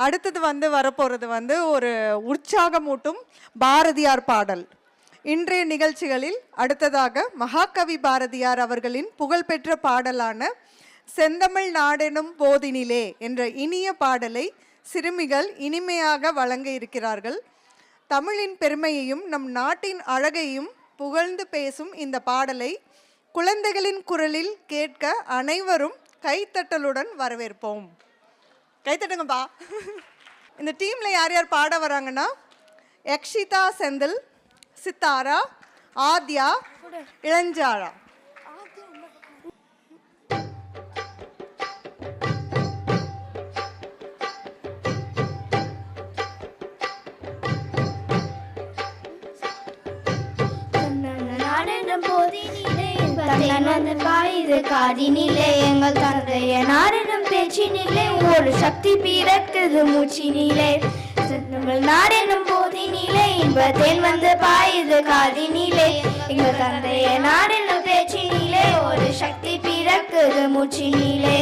அடுத்தது வரப்போகிறது ஒரு உற்சாகமூட்டும் பாரதியார் பாடல். இன்றைய நிகழ்ச்சிகளில் அடுத்ததாக மகாகவி பாரதியார் அவர்களின் புகழ்பெற்ற பாடலான செந்தமிழ் நாடெனும் போதினிலே என்ற இனிய பாடலை சிறுமிகள் இனிமையாக வழங்க இருக்கிறார்கள். தமிழின் பெருமையையும் நம் நாட்டின் அழகையும் புகழ்ந்து பேசும் இந்த பாடலை குழந்தைகளின் குரலில் கேட்க அனைவரும் கைத்தட்டலுடன் வரவேற்போம். கைத்தட்டுங்கப்பா. இந்த டீமில் யார் யார் பாட வராங்கன்னா, யக்ஷிதா செந்தில், சித்தாரா, ஆத்யா, இளஞ்சாரா. காதினிலே எங்கள் தந்தைய நாடெனும் பேச்சினிலே ஒரு சக்தி பிறக்குது மூச்சினிலே. நாடெனும் போதினிலே இன்பத்தேன் வந்து பாயுது காதினிலே எங்கள் தந்தைய நாடெனும் பேச்சினிலே ஒரு சக்தி பிறக்குது மூச்சினிலே.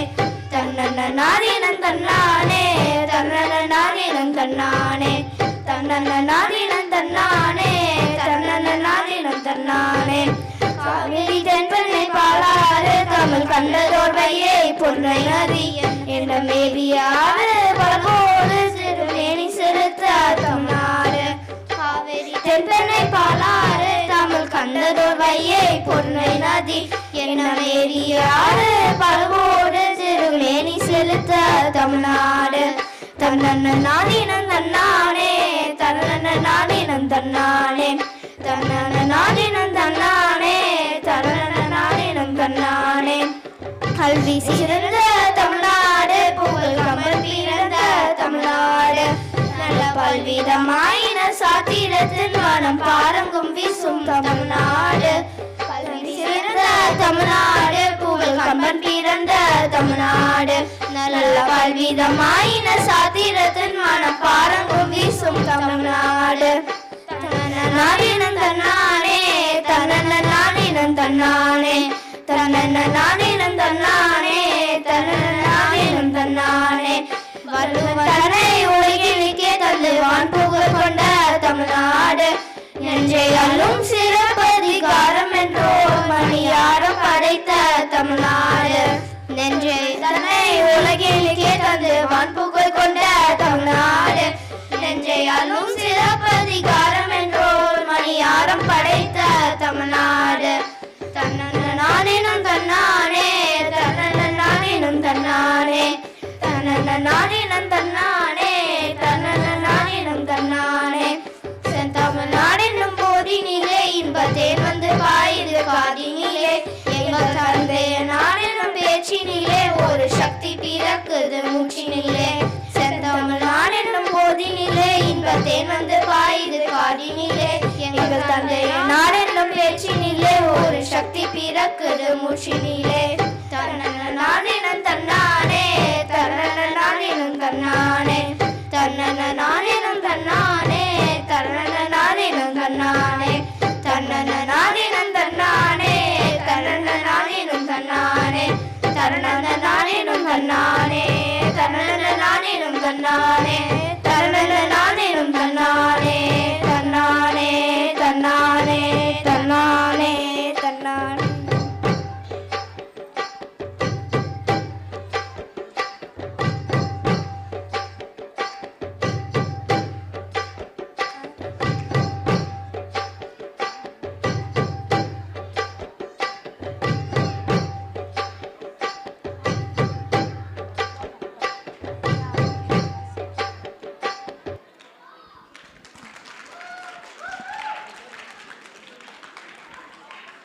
தன்னன நாடினம் தன்னானே தன்னன நாடினம் தன்னானே தன்னன நாடினம் தன்னானே தன்னன நாடினம் தன்னானே. காவிரி தென்பெண்ணை பாலாறு தமிழ் கண்டதோர்வையே பொன்னை நதி என்ற மேவியாறு பலபோது சிறுமேனி செலுத்த தமிழ்நாடு. காவிரி தென்பெண்ணை பாலாறு தமிழ் கண்டதோர்வையே பொன்னை நதி என்ற மேவியாறு பலபோது சிறுமேனி செலுத்த தமிழ்நாடு. தன்னன நாடினம் தன்னானே தன்னன நாடினம் தன்னானே தன்னன நாடினம் தன்னானே தன்னன நாடினம் தன்னானே. கல்வி சிறந்த தமிழ்நாடு புகழ் கமல் பிறந்த தமிழ்நாடு நல்ல பல்விதமாயின சாத்திரத்தின் மனம் பாரங்கும் வீசும் தமிழ்நாடு. கல்வி சிறந்த தமிழ்நாடு புகழ் கமல் பிறந்த தமிழ்நாடு நல்ல பல்விதமாயின சாத்திரத்தின் மனம் பாரங்கும் வீசும் தமிழ்நாடு. நாடினம் தன்னானே தன்னன நாடினம் தன்னானே தன்னன நாடினம் தன்னானே தன்னன நாடினம் தன்னானே. வள்ளுவனை உலகிற்கே தந்து வான் புகழ் கொண்ட தமிழ்நாடு நெஞ்சை அள்ளும் சிறப்பதிகாரம் என்றோர் மணியாரம் படைத்த தமிழ்நாடு. நெஞ்சை தன்னை உலகிற்கே தந்து வான் புகழ் கொண்ட தமிழ்நாடு நெஞ்சை அள்ளும் சிறப்பதிகாரம் என்றோர் மணியாரம் படைத்த தமிழ்நாடு. தன்னன நாடினம் தன்னானே தன்னன நாடினம் தன்னானே தன்னன நாடினம் தன்னானே தன்னன நாடினம் தன்னானே. செந்தமிழ்நாடெனும் போதினிலே இன்பத்தேன் வந்து பாயுது காதினிலே எங்கள் தந்தைய நாடெனும் பேச்சினிலே ஒரு சக்தி பிறக்குது மூச்சினிலே. செந்தமிழ்நாடெனும் போதினிலே இன்பத்தேன் வந்து பாயுது காதினிலே எங்கள் தந்தைய நாடெனும் பேச்சினிலே ஒரு சக்தி பிறக்குது மூச்சினிலே. தன்னன நாடினம் தன்னானே தன்னன நாடினம் தன்னானே தன்னன நாடினம் தன்னானே தன்னன நாடினம் தன்னானே தன்னன நாடினம் தன்னானே தன்னன நாடினம் தன்னானே தன்னன நாடினம் தன்னானே தன்னன நாடினம் தன்னானே.